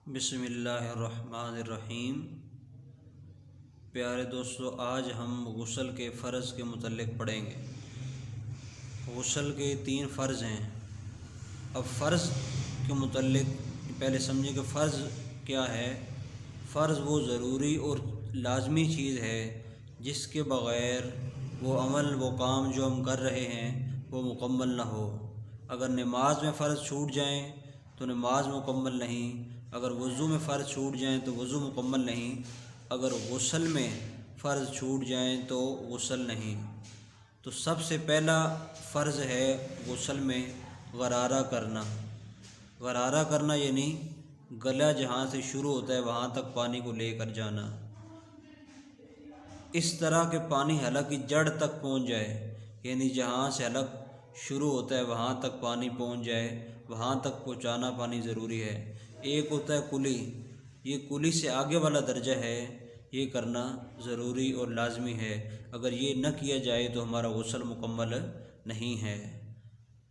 بسم اللہ الرحمن الرحیم۔ پیارے دوستو، آج ہم غسل کے فرض کے متعلق پڑھیں گے۔ غسل کے 3 فرض ہیں۔ اب فرض کے متعلق پہلے سمجھیں کہ فرض کیا ہے۔ فرض وہ ضروری اور لازمی چیز ہے جس کے بغیر وہ عمل وہ کام جو ہم کر رہے ہیں وہ مکمل نہ ہو۔ اگر نماز میں فرض چھوٹ جائیں تو نماز مکمل نہیں، اگر وضو میں فرض چھوٹ جائیں تو وضو مکمل نہیں، اگر غسل میں فرض چھوٹ جائیں تو غسل نہیں۔ تو سب سے پہلا فرض ہے غسل میں غرارہ کرنا۔ غرارہ کرنا یعنی گلا جہاں سے شروع ہوتا ہے وہاں تک پانی کو لے کر جانا، اس طرح کہ پانی حلق کی جڑ تک پہنچ جائے، یعنی جہاں سے حلق شروع ہوتا ہے وہاں تک پانی پہنچ جائے، وہاں تک پہنچانا پانی ضروری ہے۔ ایک ہوتا ہے کلی، یہ کلی سے آگے والا درجہ ہے، یہ کرنا ضروری اور لازمی ہے۔ اگر یہ نہ کیا جائے تو ہمارا غسل مکمل نہیں ہے۔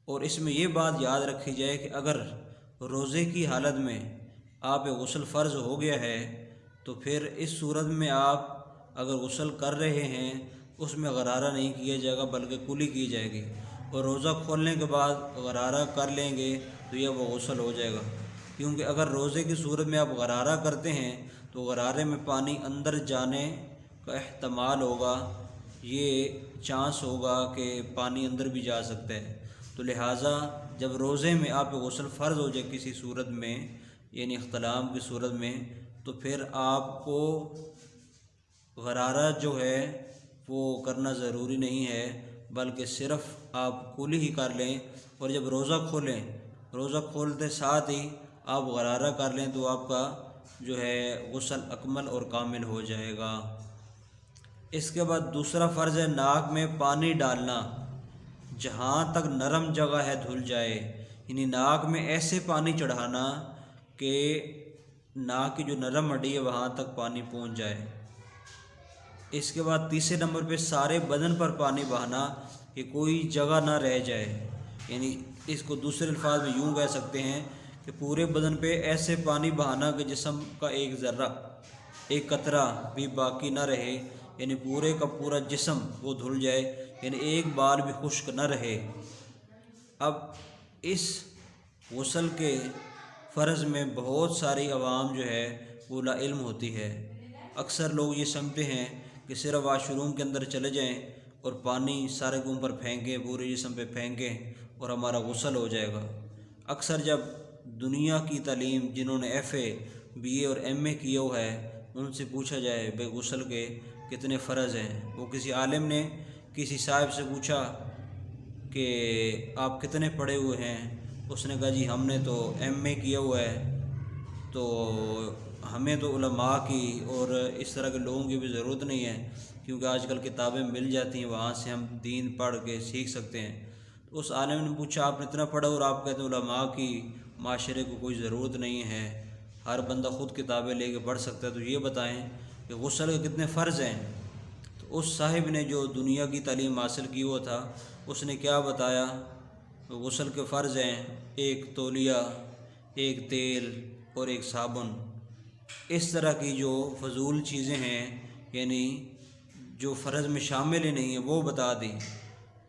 اور اس میں یہ بات یاد رکھی جائے کہ اگر روزے کی حالت میں آپ غسل فرض ہو گیا ہے تو پھر اس صورت میں آپ اگر غسل کر رہے ہیں اس میں غرارہ نہیں کیا جائے گا بلکہ کلی کی جائے گی، اور روزہ کھولنے کے بعد غرارہ کر لیں گے تو یہ وہ غسل ہو جائے گا، کیونکہ اگر روزے کی صورت میں آپ غرارہ کرتے ہیں تو غرارے میں پانی اندر جانے کا احتمال ہوگا، یہ چانس ہوگا کہ پانی اندر بھی جا سکتا ہے۔ تو لہٰذا جب روزے میں آپ غسل فرض ہو جائے کسی صورت میں، یعنی احتلام کی صورت میں، تو پھر آپ کو غرارہ جو ہے وہ کرنا ضروری نہیں ہے، بلکہ صرف آپ کلی ہی کر لیں، اور جب روزہ کھولیں روزہ کھولتے ساتھ ہی آپ غرارہ کر لیں تو آپ کا جو ہے غسل اکمل اور کامل ہو جائے گا۔ اس کے بعد دوسرا فرض ہے ناک میں پانی ڈالنا جہاں تک نرم جگہ ہے دھل جائے، یعنی ناک میں ایسے پانی چڑھانا کہ ناک کی جو نرم ہڈی ہے وہاں تک پانی پہنچ جائے۔ اس کے بعد تیسرے نمبر پہ سارے بدن پر پانی بہانا کہ کوئی جگہ نہ رہ جائے، یعنی اس کو دوسرے الفاظ میں یوں کہہ سکتے ہیں کہ پورے بدن پہ ایسے پانی بہانا کہ جسم کا ایک ذرہ ایک قطرہ بھی باقی نہ رہے، یعنی پورے کا پورا جسم وہ دھل جائے، یعنی ایک بال بھی خشک نہ رہے۔ اب اس غسل کے فرض میں بہت ساری عوام جو ہے وہ لا علم ہوتی ہے۔ اکثر لوگ یہ سمجھتے ہیں کہ صرف واش روم کے اندر چلے جائیں اور پانی سارے کے اوپر پھینکیں، پورے جسم پہ پھینکیں اور ہمارا غسل ہو جائے گا۔ اکثر جب دنیا کی تعلیم جنہوں نے FA BA اور MA کیا ہوا ہے ان سے پوچھا جائے بھئی غسل کے کتنے فرض ہیں، وہ کسی عالم نے کسی صاحب سے پوچھا کہ آپ کتنے پڑھے ہوئے ہیں، اس نے کہا جی ہم نے تو MA کیا ہوا ہے، تو ہمیں تو علماء کی اور اس طرح کے لوگوں کی بھی ضرورت نہیں ہے، کیونکہ آج کل کتابیں مل جاتی ہیں، وہاں سے ہم دین پڑھ کے سیکھ سکتے ہیں۔ تو اس عالم نے پوچھا آپ نے اتنا پڑھا اور آپ کہتے ہیں علماء کی معاشرے کو کوئی ضرورت نہیں ہے، ہر بندہ خود کتابیں لے کے پڑھ سکتا ہے، تو یہ بتائیں کہ غسل کے کتنے فرض ہیں۔ تو اس صاحب نے جو دنیا کی تعلیم حاصل کی ہوا تھا اس نے کیا بتایا، غسل کے فرض ہیں 1 تولیہ، 1 تیل اور 1 صابن۔ اس طرح کی جو فضول چیزیں ہیں یعنی جو فرض میں شامل ہی نہیں ہیں وہ بتا دی۔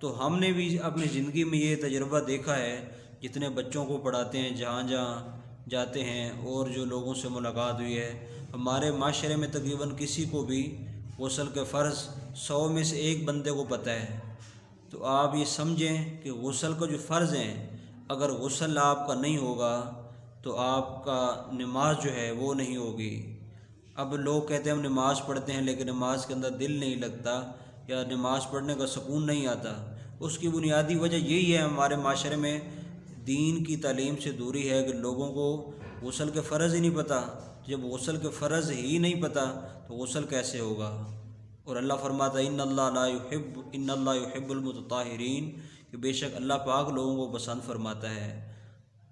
تو ہم نے بھی اپنی زندگی میں یہ تجربہ دیکھا ہے، جتنے بچوں کو پڑھاتے ہیں جہاں جہاں جاتے ہیں اور جو لوگوں سے ملاقات ہوئی ہے، ہمارے معاشرے میں تقریباً کسی کو بھی غسل کے فرض 100 میں سے 1 بندے کو پتہ ہے۔ تو آپ یہ سمجھیں کہ غسل کا جو فرض ہیں، اگر غسل آپ کا نہیں ہوگا تو آپ کا نماز جو ہے وہ نہیں ہوگی۔ اب لوگ کہتے ہیں ہم نماز پڑھتے ہیں لیکن نماز کے اندر دل نہیں لگتا یا نماز پڑھنے کا سکون نہیں آتا، اس کی بنیادی وجہ یہی ہے ہمارے معاشرے میں دین کی تعلیم سے دوری ہے کہ لوگوں کو غسل کے فرض ہی نہیں پتہ۔ جب غسل کے فرض ہی نہیں پتہ تو غسل کیسے ہوگا؟ اور اللہ فرماتا ہے ان اللہ یحب المتطہرین، کہ بے شک اللہ پاک لوگوں کو پسند فرماتا ہے۔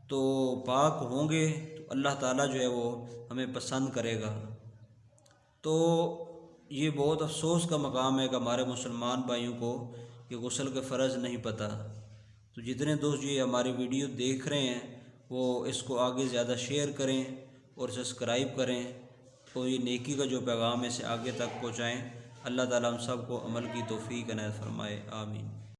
تو پاک ہوں گے تو اللہ تعالیٰ جو ہے وہ ہمیں پسند کرے گا۔ تو یہ بہت افسوس کا مقام ہے کہ ہمارے مسلمان بھائیوں کو یہ غسل کے فرض نہیں پتہ۔ تو جتنے دوست یہ ہماری ویڈیو دیکھ رہے ہیں وہ اس کو آگے زیادہ شیئر کریں اور سبسکرائب کریں، اور یہ نیکی کا جو پیغام ہے اسے آگے تک پہنچائیں۔ اللہ تعالیٰ ہم سب کو عمل کی توفیق عنایت فرمائے، آمین۔